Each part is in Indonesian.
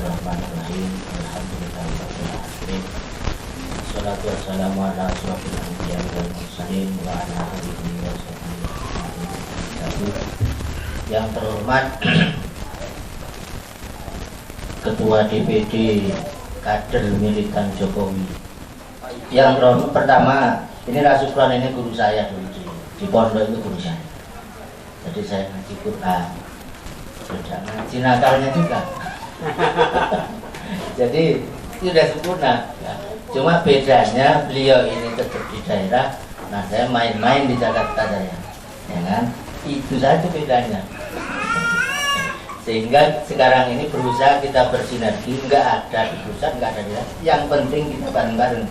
Bismillahirrahmanirrahim. Alhamdulillahirrahmanirrahim. Wassalatu wassalamu ala asyrofil anbiya wal mursalin wa ala alihi wa sahbihi. Yang terhormat Ketua DPD kader militan Jokowi. Yang terhormat pertama, ini Rasulullah, ini guru saya dulu di pondok, itu guru saya. Jadi saya ngaji Quran, sudah ngaji nakalnya juga. Jadi sudah sempurna. Cuma bedanya beliau ini tetap di daerah, nah saya main-main di Jakarta saya, ya kan? Itu saja bedanya. Sehingga sekarang ini berusaha kita bersinergi, nggak ada di pusat, nggak ada di daerah. Yang penting kita bareng-bareng.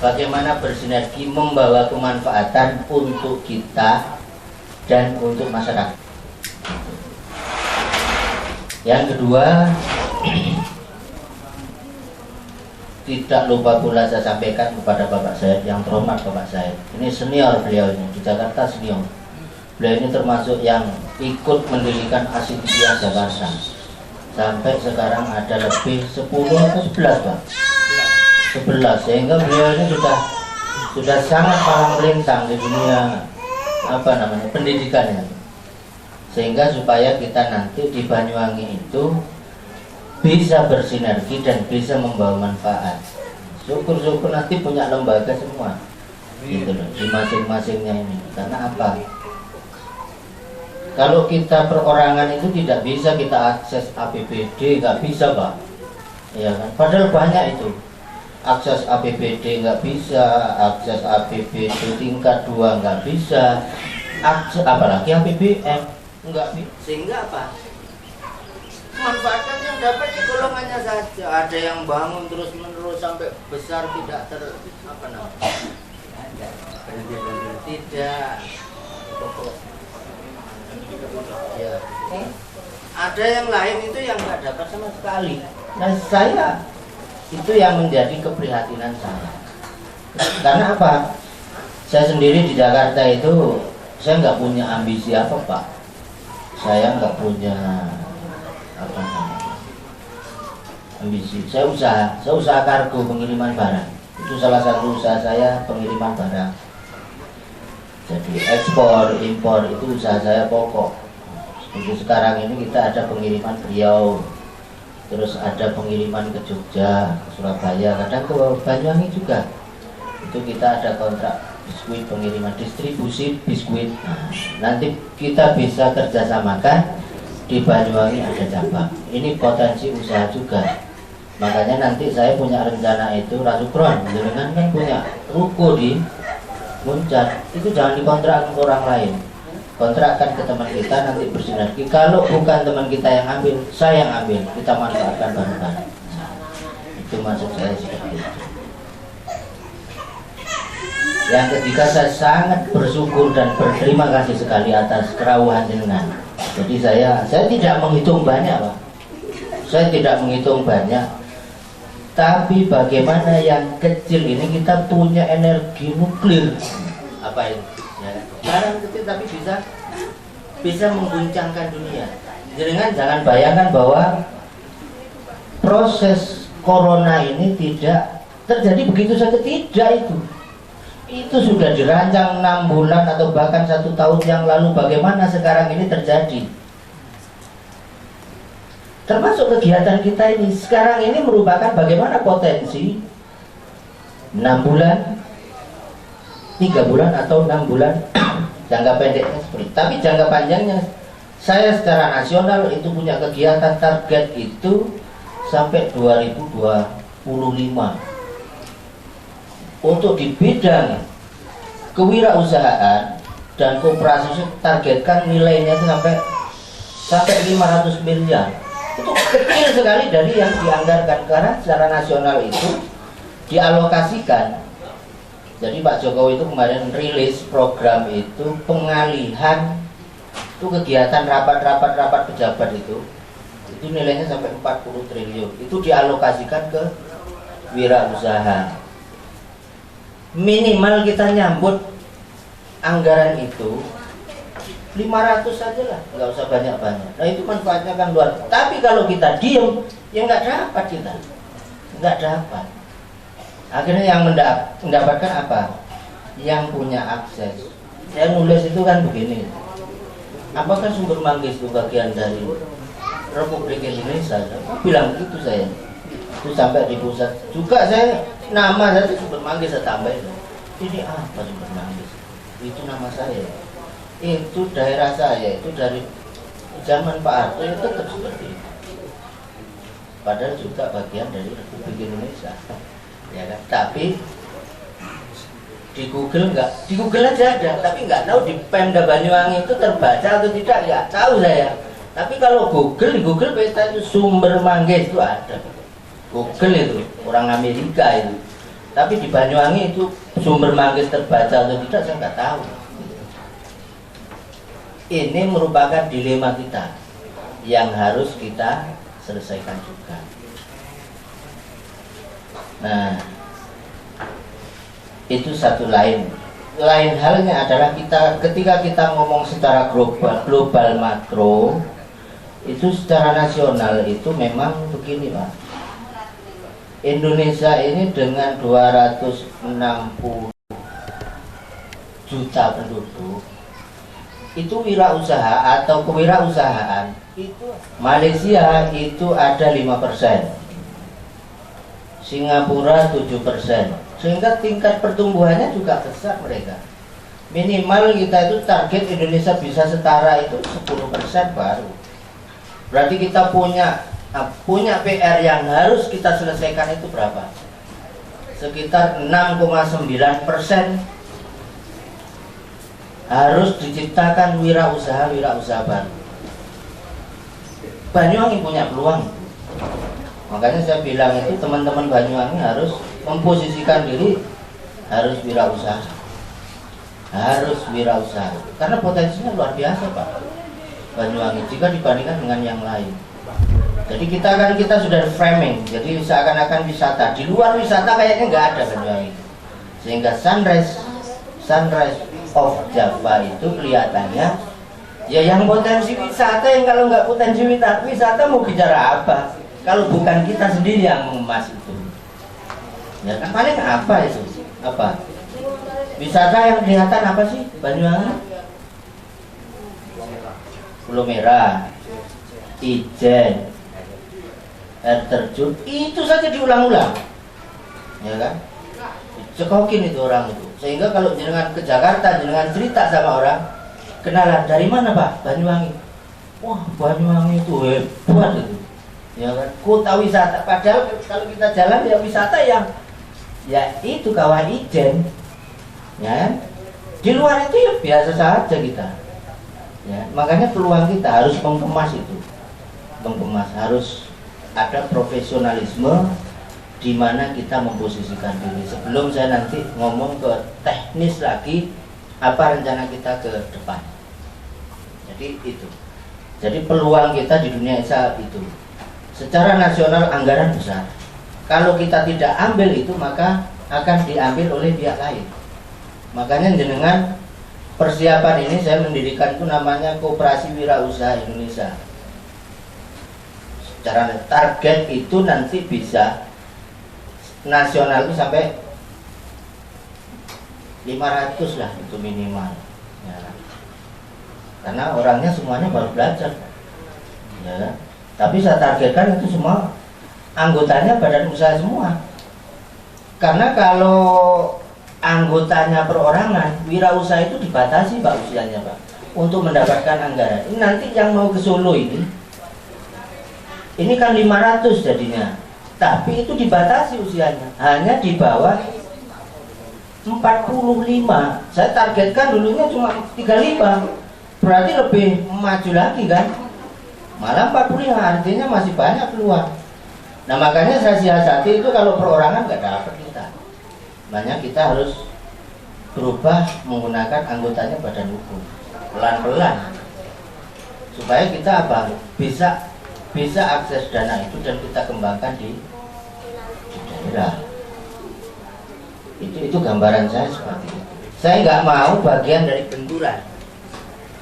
Bagaimana bersinergi membawa kemanfaatan untuk kita dan untuk masyarakat. Yang kedua, tidak lupa pula saya sampaikan kepada Bapak Said, yang terhormat Bapak Said. Ini senior beliau ini, di Jakarta senior. Beliau ini termasuk yang ikut mendirikan Asidiyah Jakarta. Sampai sekarang ada lebih 10 atau 11 Pak? 11, sehingga beliau ini sudah sangat paham melintang di dunia pendidikannya. Sehingga supaya kita nanti di Banyuwangi itu bisa bersinergi dan bisa membawa manfaat. Syukur-syukur nanti punya lembaga semua, gitu loh, di masing-masingnya ini. Karena apa? Kalau kita perorangan itu tidak bisa kita akses APBD, nggak bisa Pak, ya kan? Padahal banyak itu. Akses APBD nggak bisa, akses APBD tingkat 2 nggak bisa, akses apalagi APBN nggak bisa. Sehingga apa? Manfaatkan yang dapat di golongannya saja. Ada yang bangun terus menerus sampai besar tidak tidak. Ya. Ada yang lain itu yang nggak dapat sama sekali. Nah saya itu yang menjadi keprihatinan saya. Karena apa? Saya sendiri di Jakarta itu saya nggak punya ambisi apa Pak. Saya nggak punya ambisi. Saya usaha kargo, pengiriman barang. Itu salah satu usaha saya, pengiriman barang. Jadi ekspor, impor itu usaha saya pokok. Seperti sekarang ini kita ada pengiriman Riau, terus ada pengiriman ke Jogja, ke Surabaya, kadang ke Banyuwangi juga. Itu kita ada kontrak biskuit, pengiriman distribusi biskuit. Nah, nanti kita bisa kerjasamakan di Banyuwangi ada cabang. Ini potensi usaha juga. Makanya nanti saya punya rencana itu, Rasukron, dengan kan punya ruko di Muncak, itu jangan dikontrak ke orang lain. Kontrakkan ke teman kita, nanti bersinergi. Kalau bukan teman kita yang ambil, saya yang ambil, kita manfaatkan bareng-bareng. Itu maksud saya seperti itu. Yang ketiga, saya sangat bersyukur dan berterima kasih sekali atas kerawuhan jenengan. Jadi saya tidak menghitung banyak Pak. Saya tidak menghitung banyak. Tapi bagaimana yang kecil ini kita punya energi nuklir. Apa itu? Ya, barang kecil tapi bisa mengguncangkan dunia. Jangan bayangkan bahwa proses corona ini tidak terjadi begitu saja, tidak itu. Itu sudah dirancang 6 bulan atau bahkan 1 tahun yang lalu. Bagaimana sekarang ini terjadi? Termasuk kegiatan kita ini sekarang ini merupakan bagaimana potensi 6 bulan, 3 bulan atau 6 bulan jangka pendeknya seperti. Tapi jangka panjangnya saya secara nasional itu punya kegiatan target itu sampai 2025. Untuk di bidang kewirausahaan dan koperasi targetkan nilainya itu sampai 500 miliar. Itu kecil sekali dari yang dianggarkan, karena secara nasional itu dialokasikan. Jadi Pak Jokowi itu kemarin rilis program itu pengalihan itu kegiatan rapat pejabat itu nilainya sampai 40 triliun. Itu dialokasikan ke wirausaha. Minimal kita nyambut anggaran itu 500 saja lah, nggak usah banyak-banyak. Nah itu manfaatnya kan luar. Tapi kalau kita diem, ya nggak dapat kita, nggak dapat. Akhirnya yang mendapatkan apa? Yang punya akses. Saya nulis itu kan begini. Apakah sumber manggis itu bagian dari Republik Indonesia? Aku bilang begitu saya. Itu sampai di pusat juga saya nama saya sumber manggis saya tambah itu. Ini apa sumber manggis? Itu nama saya. Itu daerah saya. Itu dari zaman Pak Harto itu tetap seperti itu. Padahal juga bagian dari Republik Indonesia. Ya kan? Tapi di Google enggak, di Google aja ada, tapi nggak tahu di Pemda Banyuwangi itu terbaca atau tidak, nggak tahu saya. Tapi kalau Google, di Google peta itu sumber manggis itu ada. Google itu orang Amerika itu. Tapi di Banyuwangi itu sumber manggis terbaca atau tidak saya nggak tahu. Ini merupakan dilema kita yang harus kita selesaikan juga. Nah, itu satu lain halnya adalah kita ketika kita ngomong secara global makro itu secara nasional itu memang begini Pak. Indonesia ini dengan 260 juta penduduk itu wirausaha atau kewirausahaan itu Malaysia itu ada 5%, Singapura 7%, sehingga tingkat pertumbuhannya juga besar mereka. Minimal kita itu target Indonesia bisa setara itu 10% baru. Berarti kita punya PR yang harus kita selesaikan itu berapa? Sekitar 6,9% harus diciptakan wirausaha baru. Banyuwangi punya peluang. Makanya saya bilang itu teman-teman Banyuwangi harus memposisikan diri, harus wirausaha. Karena potensinya luar biasa Pak Banyuwangi jika dibandingkan dengan yang lain. Jadi kita sudah framing, jadi seakan-akan wisata. Di luar wisata kayaknya nggak ada Banyuwangi. Sehingga sunrise of Java itu kelihatannya ya yang potensi wisata, yang kalau nggak potensi wisata mau bicara apa? Kalau bukan kita sendiri yang mengemas itu, ya kan paling apa itu? Apa? Wisata yang kelihatan apa sih Banyuwangi? Pulau Merah, Ijen, air terjun, itu saja diulang-ulang, ya kan? Cekokin itu orang itu, sehingga kalau jenengan ke Jakarta, jenengan cerita sama orang, kenalan dari mana Pak? Banyuwangi. Wah Banyuwangi itu hebat itu. Ya kan, kota wisata. Padahal kalau kita jalan ya wisata yang ya itu Kawah Ijen, ya kan? Di luar itu ya biasa saja kita. Ya, makanya peluang kita harus mengemas itu, harus ada profesionalisme di mana kita memposisikan diri. Sebelum saya nanti ngomong ke teknis lagi, apa rencana kita ke depan. Jadi itu. Jadi peluang kita di dunia usaha itu. Secara nasional anggaran besar. Kalau kita tidak ambil itu maka akan diambil oleh pihak lain. Makanya jenengan persiapan ini saya mendirikan itu namanya Koperasi Wirausaha Indonesia. Secara target itu nanti bisa nasional itu sampai 500 lah itu minimal. Ya. Karena orangnya semuanya baru belajar. Ya. Tapi saya targetkan itu semua anggotanya badan usaha semua. Karena kalau anggotanya perorangan, wirausaha itu dibatasi Pak usianya Pak untuk mendapatkan anggaran. Ini nanti yang mau ke Solo ini kan 500 jadinya. Tapi itu dibatasi usianya, hanya di bawah 45. Saya targetkan dulunya cuma 35. Berarti lebih maju lagi kan? Malah 45, artinya masih banyak peluang. Nah makanya saya siasati itu kalau perorangan nggak dapat kita. Makanya kita harus berubah menggunakan anggotanya badan hukum pelan-pelan supaya kita apa bisa akses dana itu dan kita kembangkan di daerah. Itu gambaran saya seperti itu. Saya nggak mau bagian dari benturan.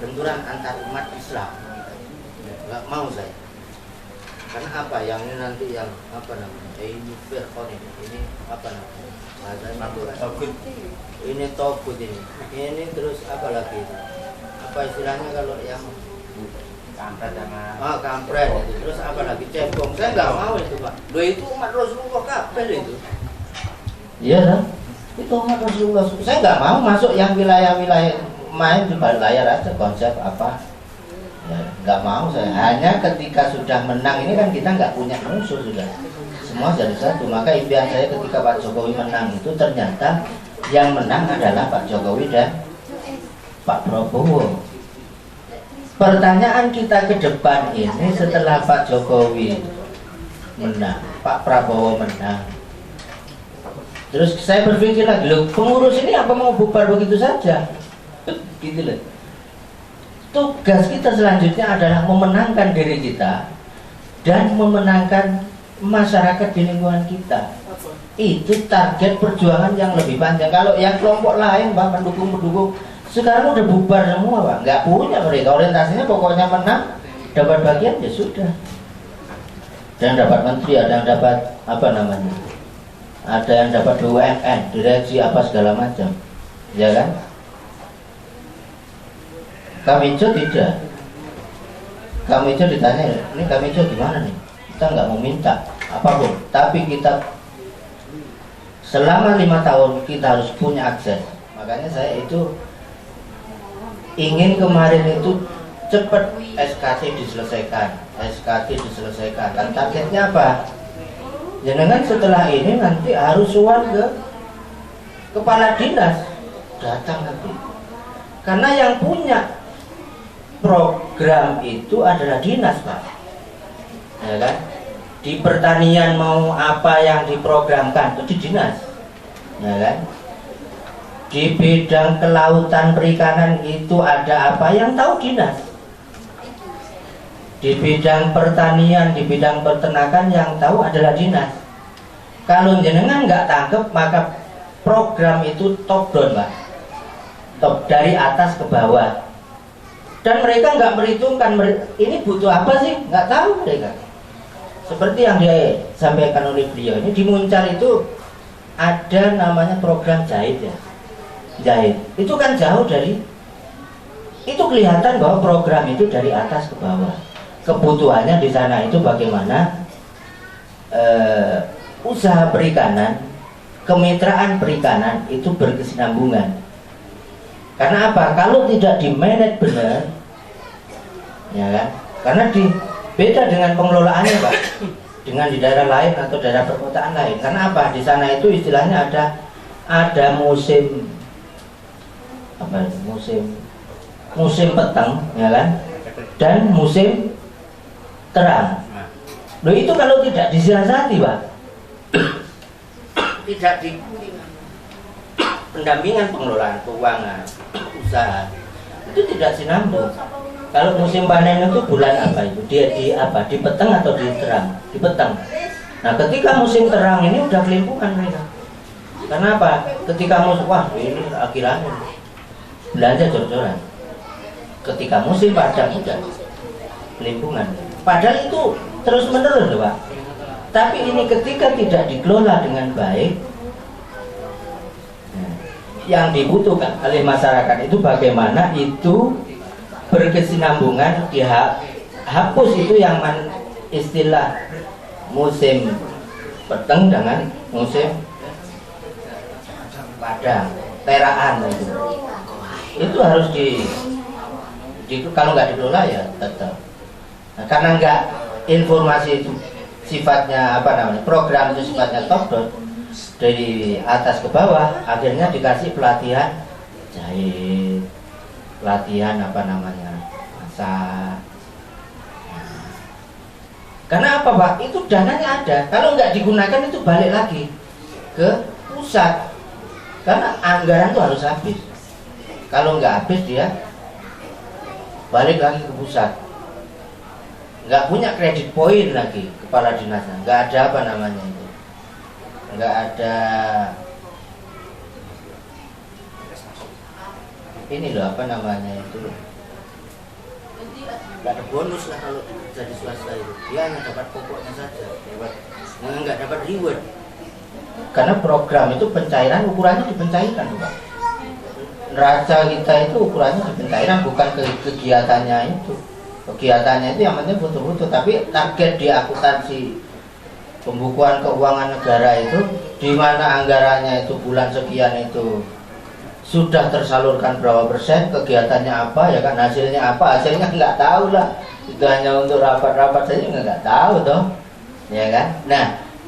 benturan antar umat Islam. Nggak mau saya. Karena apa yang ini nanti yang apa namanya? Ini firqon ini apa namanya? Bahasanya itu kan. Ini togut ini. Ini terus apa lagi itu? Apa istilahnya kalau yang kampret sama kampret itu. Terus apa lagi? Cebong. Saya nggak mau itu, Pak. Loh itu umat Rasulullah kabeh itu. Iya kan? Itu umat Rasulullah. Saya nggak mau masuk yang wilayah-wilayah main di balik layar aja konsep apa. Ya, nggak mau saya. Hanya ketika sudah menang ini kan kita nggak punya musuh sudah. Semua jadi satu. Maka impian saya ketika Pak Jokowi menang itu ternyata yang menang adalah Pak Jokowi dan Pak Prabowo. Pertanyaan kita ke depan ini setelah Pak Jokowi menang, Pak Prabowo menang. Terus saya berpikir lagi, loh pengurus ini apa mau bubar begitu saja? Gitu loh. Tugas kita selanjutnya adalah memenangkan diri kita dan memenangkan masyarakat di lingkungan kita. Itu target perjuangan yang lebih panjang. Kalau yang kelompok lain Pak mendukung sekarang udah bubar semua Pak, nggak punya mereka orientasinya pokoknya menang, dapat bagian ya sudah. Dan dapat menteri, ada yang dapat apa namanya, ada yang dapat BUMN, direksi apa segala macam, ya kan? Kamijo tidak. Kamijo ditanya, ini Kamijo gimana nih? Kita nggak mau minta apapun, tapi kita selama 5 tahun kita harus punya akses. Makanya saya itu ingin kemarin itu cepat SKT diselesaikan, Dan targetnya apa? Jangan setelah ini nanti harus suan ke kepala dinas, datang nanti. Karena yang punya program itu adalah dinas Pak, ya kan? Di pertanian mau apa yang diprogramkan itu di dinas, ya kan? Di bidang kelautan perikanan itu ada apa yang tahu dinas. Di bidang pertanian, di bidang peternakan yang tahu adalah dinas. Kalau jenengan nggak tangkep maka program itu top down Pak, top dari atas ke bawah. Dan mereka nggak merhitungkan ini butuh apa sih, nggak tahu mereka. Seperti yang disampaikan oleh beliau ini di Muncar itu ada namanya program jahit ya, jahit. Itu kan jauh dari, itu kelihatan bahwa program itu dari atas ke bawah. Kebutuhannya di sana itu bagaimana usaha perikanan, kemitraan perikanan itu berkesinambungan. Karena apa? Kalau tidak di-manage benar, ya kan? Karena beda dengan pengelolaannya Pak, dengan di daerah lain atau daerah perkotaan lain. Karena apa? Di sana itu istilahnya ada musim apa? Musim peteng, ya kan? Dan musim terang. Loh itu kalau tidak disiasati Pak, tidak di pendampingan pengelolaan keuangan usaha itu tidak sinambung. Kalau musim panen itu bulan apa itu? Dia di apa? Di peteng atau di terang? Di peteng. Nah, ketika musim terang ini udah kelimpungan mereka. Kenapa? Ketika musim wah ini akhirannya belanja jor-joran. Ketika musim padang udah kelimpungan. Padahal itu terus menerus Pak. Tapi ini ketika tidak dikelola dengan baik, yang dibutuhkan oleh masyarakat itu bagaimana itu berkesinambungan, dihapus itu yang istilah musim peteng dengan musim padang, teraan itu harus kalau nggak dikelola ya tetap. Nah, karena nggak informasi itu sifatnya apa namanya, program itu sifatnya top down dari atas ke bawah, akhirnya dikasih pelatihan jahit, pelatihan apa namanya masak. Karena apa Pak? Itu dananya ada. Kalau nggak digunakan itu balik lagi ke pusat. Karena anggaran itu harus habis. Kalau nggak habis dia balik lagi ke pusat. Nggak punya kredit poin lagi kepala dinasnya. Nggak ada apa namanya itu. Nggak ada ini loh apa namanya itu nggak ada bonus lah kalau jadi swasta itu. Dia hanya dapat pokoknya saja, nggak dapat reward. Karena program itu pencairan ukurannya di pencairan, Pak. Neraca kita itu ukurannya di pencairan, bukan kegiatannya itu. Kegiatannya itu yang penting butuh-butuh, tapi target di akuntansi pembukuan keuangan negara itu, di mana anggarannya itu bulan sekian itu sudah tersalurkan berapa persen, kegiatannya apa, ya kan, hasilnya apa, hasilnya nggak tahu lah. Itu hanya untuk rapat-rapat saja nggak tahu toh, ya kan. Nah,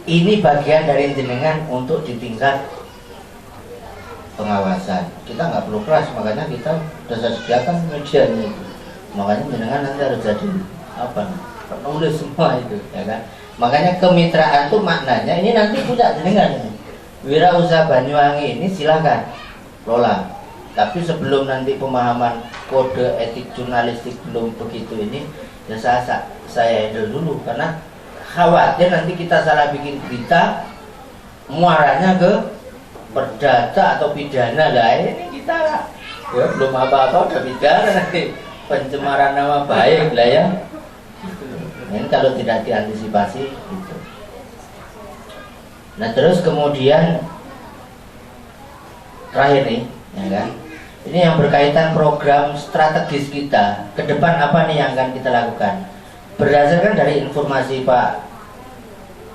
ini bagian dari jenengan untuk di tingkat pengawasan. Kita nggak perlu keras, makanya kita sudah saya sediakan medianya itu. Makanya jenengan nanti harus jadi apa, penulis semua itu, ya kan. Makanya kemitraan itu maknanya ini nanti punya jenengan ini. Wirausaha Banyuwangi ini silakan lola. Tapi sebelum nanti pemahaman kode etik jurnalistik belum begitu ini, ya saya handle dulu, karena khawatir nanti kita salah bikin berita, muaranya ke perdata atau pidana lah. Ini kita ya belum apa-apa udah pidana nanti, pencemaran nama baik lah ya. Ini kalau tidak diantisipasi gitu. Nah terus kemudian terakhir nih, ya kan? Ini yang berkaitan program strategis kita ke depan, apa nih yang akan kita lakukan? Berdasarkan dari informasi Pak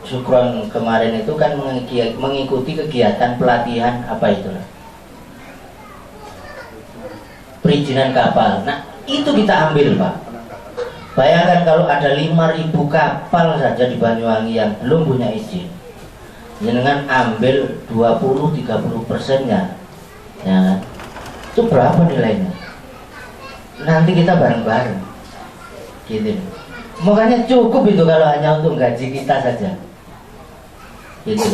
Sukron kemarin itu kan mengikuti kegiatan pelatihan apa itu? Perizinan kapal. Nah itu kita ambil, Pak. Bayangkan kalau ada 5.000 kapal saja di Banyuwangi yang belum punya izin, jenengan ambil 20-30%-nya, ya, itu berapa nilainya? Nanti kita bareng-bareng, gitu. Makanya cukup itu kalau hanya untuk gaji kita saja, gitu.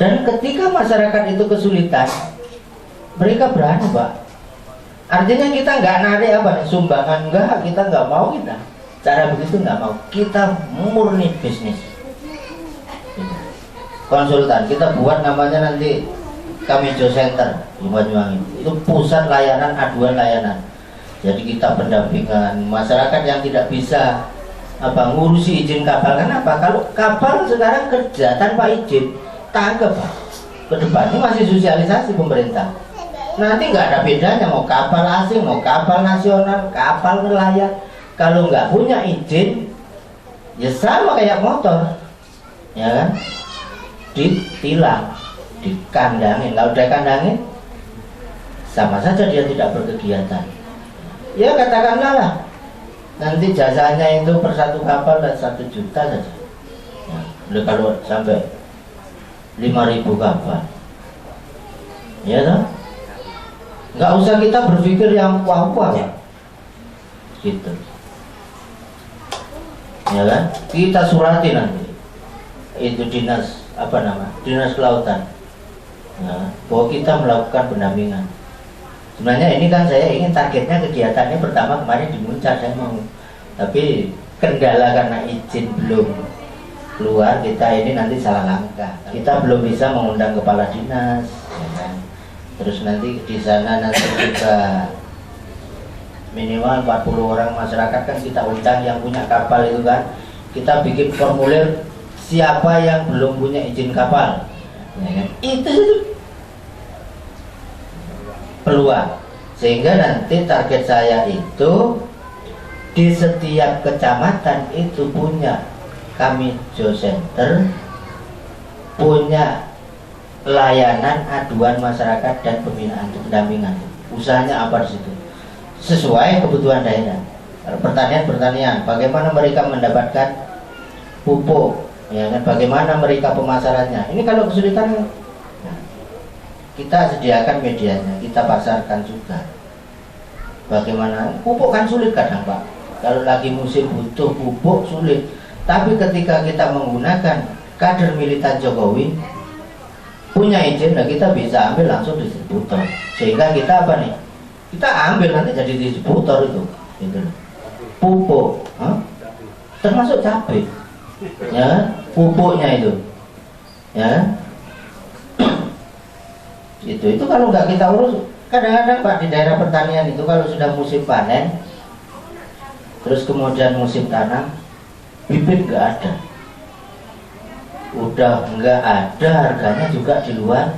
Dan ketika masyarakat itu kesulitan, mereka berani, Pak. Artinya kita nggak narik apa, sumbangan enggak, kita nggak mau kita. Cara begitu nggak mau, kita murni bisnis. Konsultan, kita buat namanya nanti Kamijo Center di Banyuwangi. Itu pusat layanan, aduan layanan. Jadi kita pendampingan masyarakat yang tidak bisa ngurusi izin kapal. Kenapa? Kalau kapal sekarang kerja tanpa izin, tangkap, Pak. Kedepannya masih sosialisasi pemerintah. Nanti nggak ada bedanya mau kapal asing, mau kapal nasional, kapal nelayan. Kalau nggak punya izin, ya sama kayak motor, ya kan? Ditilang, dikandangin. Kalau udah kandangin, sama saja dia tidak berkegiatan. Ya katakanlah lah, nanti jasanya itu per satu kapal dan 1 juta saja. Ya, kalau sampai 5.000 kapal, ya toh? Nggak usah kita berpikir yang wah-wah, gitu. Ya kan, kita surati nanti itu dinas dinas kelautan, nah, bahwa kita melakukan pendampingan. Sebenarnya ini kan saya ingin targetnya kegiatannya pertama kemarin di Muncak saya mau, tapi kendala karena izin belum keluar, kita ini nanti salah langkah. Kita belum bisa mengundang kepala dinas, ya kan? Terus nanti di sana nanti juga minimal 40 orang masyarakat kan kita undang yang punya kapal itu kan, kita bikin formulir siapa yang belum punya izin kapal, ya kan? Itu peluang, sehingga nanti target saya itu di setiap kecamatan itu punya Kamijo Center, punya layanan aduan masyarakat dan pembinaan pendampingan. Usahanya apa di situ? Sesuai kebutuhan daerah. Pertanian, bagaimana mereka mendapatkan pupuk, ya kan? Bagaimana mereka pemasarannya. Ini kalau kesulitan, nah, kita sediakan medianya, kita pasarkan juga. Bagaimana pupuk kan sulit kadang, Pak. Kalau lagi musim butuh pupuk sulit. Tapi ketika kita menggunakan kader militan Jokowi punya izin, nah kita bisa ambil langsung distributor. Sehingga kita apa nih? Kita ambil nanti jadi distributor itu, gitu. Pupuk, termasuk cabai, ya, pupuknya itu, ya, itu kalau nggak kita urus, kadang-kadang Pak di daerah pertanian itu kalau sudah musim panen, Terus kemudian musim tanam, bibit nggak ada. Udah nggak ada, harganya juga di luar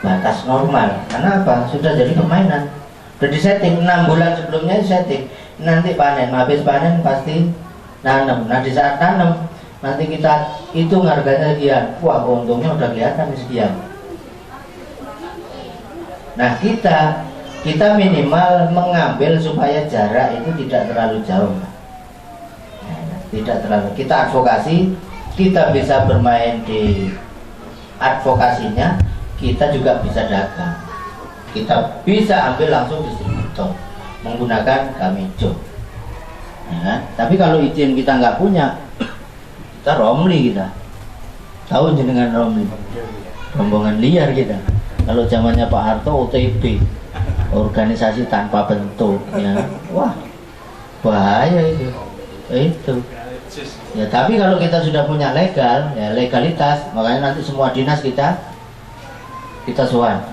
batas normal. Karena apa? Sudah jadi permainan. Udah disetting 6 bulan sebelumnya disetting. Nanti panen, habis panen pasti nanam. Nah di saat nanam nanti kita hitung harganya sekian. Wah untungnya udah kelihatan sekian. Nah kita minimal mengambil supaya jarak itu tidak terlalu jauh. Tidak terlalu. Kita advokasi, kita bisa bermain di advokasinya, kita juga bisa dagang. Kita bisa ambil langsung distributor menggunakan Gamijo. Ya, tapi kalau izin kita nggak punya, kita Romli kita. Tahu jenengan Romli? Rombongan liar kita. Kalau zamannya Pak Harto OTB, organisasi tanpa bentuk, ya. Wah, bahaya itu. Itu. Ya, tapi kalau kita sudah punya legal, ya legalitas, makanya nanti semua dinas kita sowan.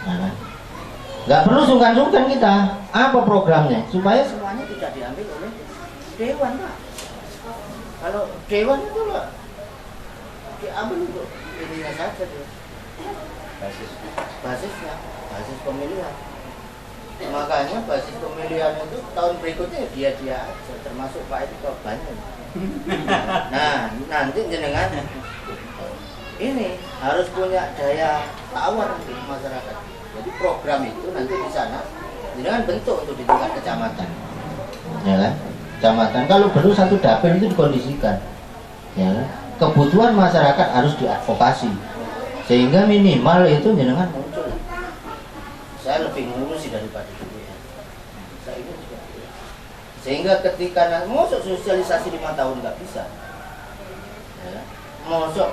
Nah, nggak perlu sungkan-sungkan kita. Apa programnya? Supaya semuanya tidak diambil oleh dewan, Pak. Kalau dewan itu loh, diambil untuk ininya saja tuh. Basisnya, basis pemilihan. Makanya basis pemilihan itu tahun berikutnya dia aja, termasuk Pak itu korbannya. Nah, nanti jenengan ini harus punya daya tawar di masyarakat. Jadi program itu nanti di sana jenengan bentuk untuk di tingkat kecamatan, ya kan? Kecamatan kalau perlu satu dapil itu dikondisikan, ya kan? Kebutuhan masyarakat harus diadvokasi sehingga minimal itu jenengan muncul. Saya lebih ngurusi daripada dulu ya. Saya ini juga. Sehingga ketika masuk sosialisasi 5 tahun nggak bisa, ya, masuk.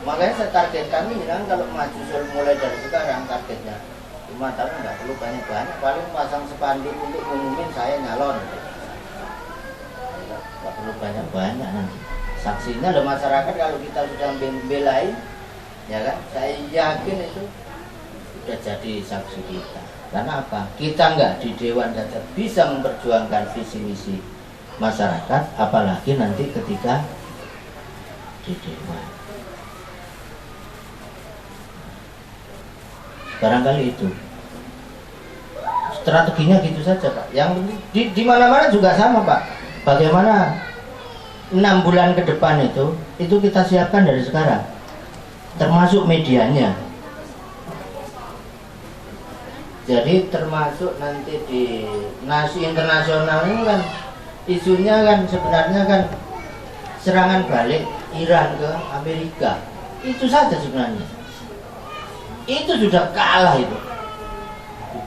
Makanya saya targetkan ini kan kalau maju mulai dari sekarang targetnya 5 tahun nggak perlu banyak-banyak, paling pasang spanduk untuk ngumumin saya nyalon. Nggak perlu banyak-banyak nanti. Saksinya loh masyarakat kalau kita sudah belain, ya kan? Saya yakin itu sudah jadi saksi kita. Karena apa? Kita nggak di dewan saja bisa memperjuangkan visi misi masyarakat, apalagi nanti ketika di dewan. Barangkali itu strateginya gitu saja, Pak. Yang di mana-mana juga sama, Pak. Bagaimana 6 bulan ke depan itu kita siapkan dari sekarang, termasuk medianya. Jadi termasuk nanti di internasional ini kan isunya kan sebenarnya kan serangan balik Iran ke Amerika. Itu saja sebenarnya. Itu sudah kalah itu.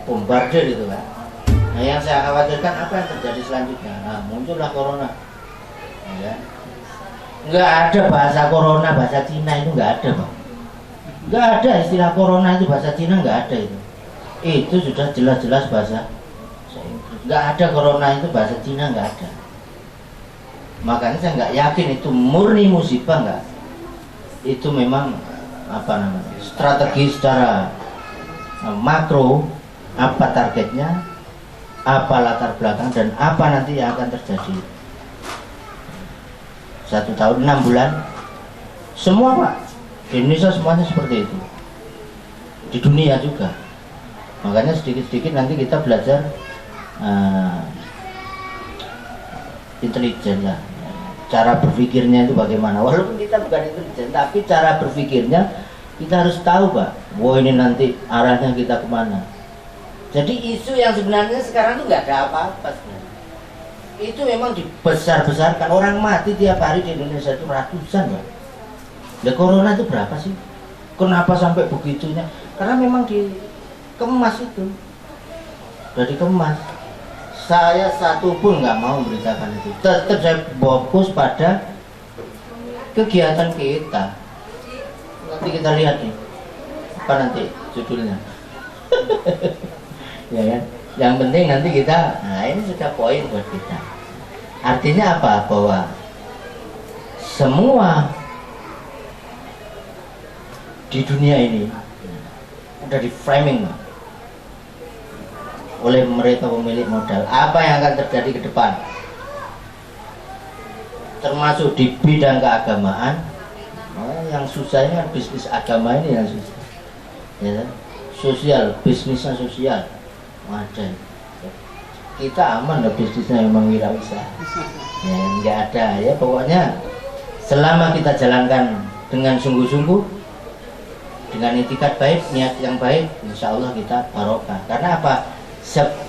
Bombardir itu kan. Nah yang saya khawatirkan apa yang terjadi selanjutnya. Nah muncullah corona. Ya. Nggak ada bahasa corona, bahasa Cina itu nggak ada, Pak. Nggak ada istilah corona itu bahasa Cina, nggak ada itu. Itu sudah jelas-jelas bahasa Inggris. Nggak ada corona itu bahasa Cina, nggak ada. Makanya saya nggak yakin itu murni musibah, nggak. Itu memang apa namanya strategi secara makro, apa targetnya, apa latar belakang, dan apa nanti yang akan terjadi 1 tahun 6 bulan. Semua, Pak, di Indonesia semuanya seperti itu, di dunia juga. Makanya sedikit-sedikit nanti kita belajar intelijen lah, cara berpikirnya itu bagaimana. Walaupun kita bukan intelijen, tapi cara berpikirnya kita harus tahu, Pak. Wah ini nanti arahnya kita kemana. Jadi isu yang sebenarnya sekarang itu nggak ada apa-apa sebenarnya. Itu memang dibesar-besarkan. Orang mati tiap hari di Indonesia itu ratusan, Pak. Ya corona itu berapa sih? Kenapa sampai begitunya? Karena memang dikemas itu. Sudah dikemas. Saya satu pun nggak mau memberitakan itu. Tetap saya fokus pada kegiatan kita. Nanti kita lihat nih, apa nanti judulnya. Ya kan? Yang penting nanti kita, nah ini sudah poin buat kita. Artinya apa? Bahwa semua di dunia ini udah di framing, oleh mereka pemilik modal. Apa yang akan terjadi ke depan? Termasuk di bidang keagamaan. Yang susahnya bisnis agama ini yang susah. Ya, sosial, bisnisnya sosial. Ada. Kita aman lah bisnisnya memang wirausaha. Ya, nggak ada ya, pokoknya selama kita jalankan dengan sungguh-sungguh, dengan etikat baik, niat yang baik, insya Allah kita barokah. Karena apa? 10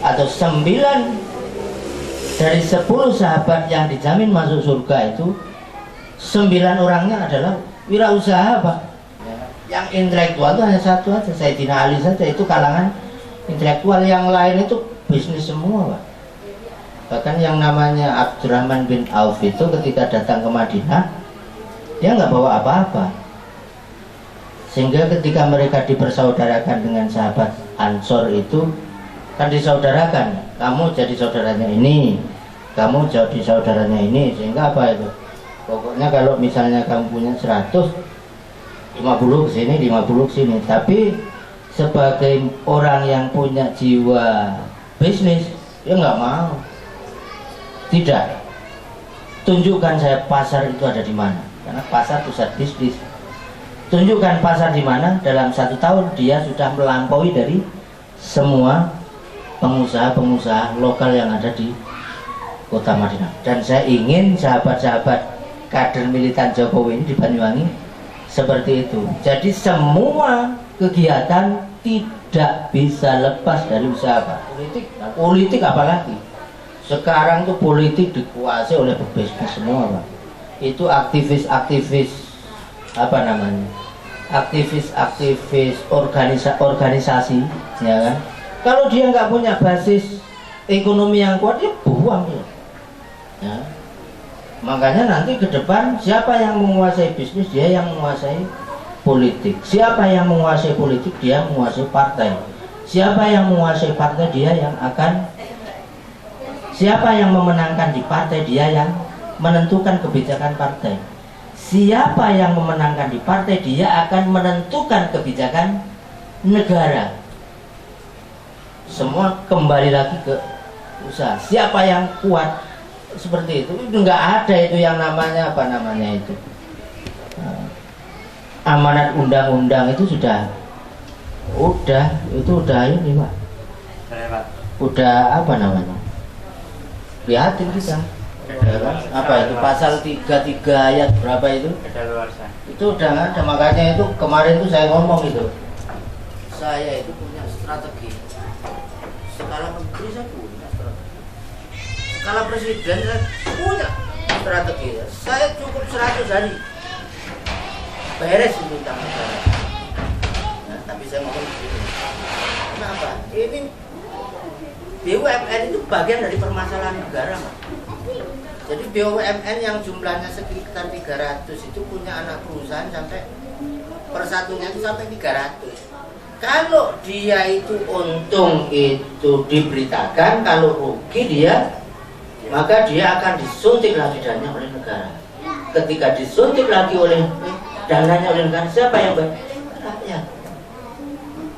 atau 9 dari 10 sahabat yang dijamin masuk surga itu, 9 orangnya adalah wirausaha, Pak. Yang intelektual itu hanya satu aja, Sayyidina Ali saja, itu kalangan intelektual. Yang lain itu bisnis semua, Pak. Bahkan yang namanya Abdurrahman bin Auf itu ketika datang ke Madinah, dia nggak bawa apa-apa. Sehingga ketika mereka dipersaudarakan dengan sahabat Ansor itu, kan disaudarakan, kamu jadi saudaranya ini, kamu jadi saudaranya ini. Sehingga apa itu? Pokoknya kalau misalnya kamu punya 100, 50 ke sini, 50 ke sini. Tapi sebagai orang yang punya jiwa bisnis, dia nggak mau. Tidak. Tunjukkan saya pasar itu ada di mana. Karena pasar pusat bisnis. Tunjukkan pasar di mana, dalam 1 tahun dia sudah melampaui dari semua pengusaha-pengusaha lokal yang ada di kota Madinah. Dan saya ingin sahabat-sahabat kader militan Jokowi ini di Banyuwangi seperti itu. Jadi semua kegiatan tidak bisa lepas dari usaha, Pak. Politik apalagi. Sekarang tuh politik dikuasai oleh pebisnis semua, Pak. Itu aktivis-aktivis apa namanya, aktivis organisasi, ya kan? Kalau dia nggak punya basis ekonomi yang kuat, dia buang ya. Ya. Makanya nanti ke depan siapa yang menguasai bisnis, dia yang menguasai politik. Siapa yang menguasai politik, dia menguasai partai. Siapa yang menguasai partai, dia yang akan, siapa yang memenangkan di partai, dia yang menentukan kebijakan partai. Siapa yang memenangkan di partai, dia akan menentukan kebijakan negara. Semua kembali lagi ke usaha. Siapa yang kuat seperti itu nggak ada itu yang namanya apa namanya itu. Amanat undang-undang itu sudah ini, Pak. Udah apa namanya? Lihatin kita. Apa itu pasal 33 ayat berapa itu? Itu udah nggak ada. Makanya itu kemarin itu saya ngomong itu, saya itu punya strategi. Skala menteri saya punya strategi, skala presiden saya punya strategi. Saya cukup 100 hari beres itu utang negara. Nah, tapi saya ngomong begini, kenapa? Ini BUMN itu bagian dari permasalahan negara, Pak. Jadi BUMN yang jumlahnya sekitar 300 itu punya anak perusahaan sampai persatunya itu sampai 300. Kalau dia itu untung itu diberitakan, kalau rugi dia, maka dia akan disuntik lagi dananya oleh negara. Ketika disuntik lagi oleh dananya oleh negara, siapa yang bayar? Rakyat.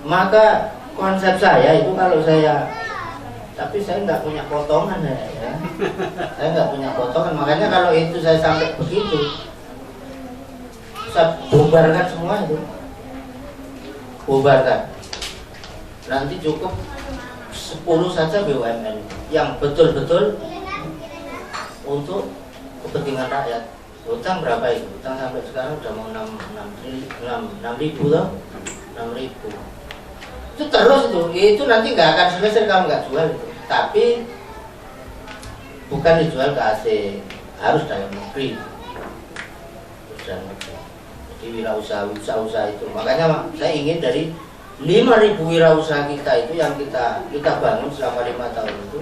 Maka konsep saya itu kalau saya, tapi saya nggak punya potongan ya. Saya nggak punya potongan, makanya kalau itu saya sampai begitu, saya bubarkan semua itu, bubarkan. Nanti cukup 10 saja BUMN yang betul-betul untuk kepentingan rakyat. Utang berapa itu? Utang sampai sekarang udah mau 6.000 loh, 6.000. Itu terus itu nanti nggak akan selesai kalau nggak jual itu. Tapi bukan dijual ke asing, harus dalam negeri. Jadi wirausaha itu. Makanya saya ingin dari 5.000 wirausaha kita itu yang kita bangun selama 5 tahun itu.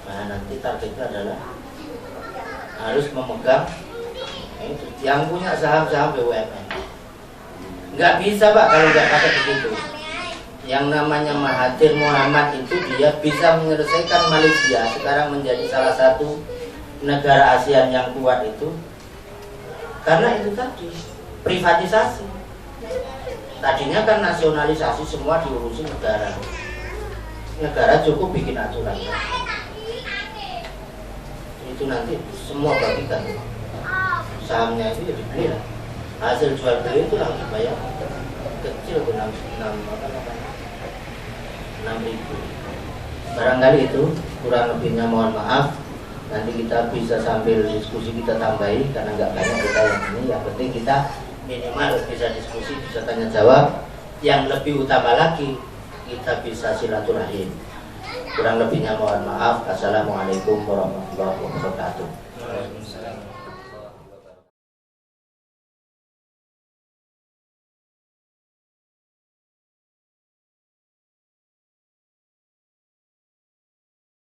Nah, nanti targetnya adalah harus memegang itu, yang punya saham-saham BUMN. Nggak bisa, Pak, kalau nggak pakai begitu. Yang namanya Mahathir Muhammad itu dia bisa menyelesaikan Malaysia sekarang menjadi salah satu negara ASEAN yang kuat itu karena itu tadi privatisasi. Tadinya kan nasionalisasi semua diurusi negara. Negara cukup bikin aturan. Itu nanti semua bagikan. Sahamnya itu ya dibeli lah. Hasil jual beli itu langsung bayar. Kecil tuh 6.000. Barangkali itu kurang lebihnya mohon maaf. Nanti kita bisa sambil diskusi kita tambahi karena nggak banyak kita yang ini. Yang penting kita minimal bisa diskusi, bisa tanya jawab. Yang lebih utama lagi kita bisa silaturahim. Kurang lebihnya mohon maaf. Assalamualaikum warahmatullahi wabarakatuh. Waalaikumsalam.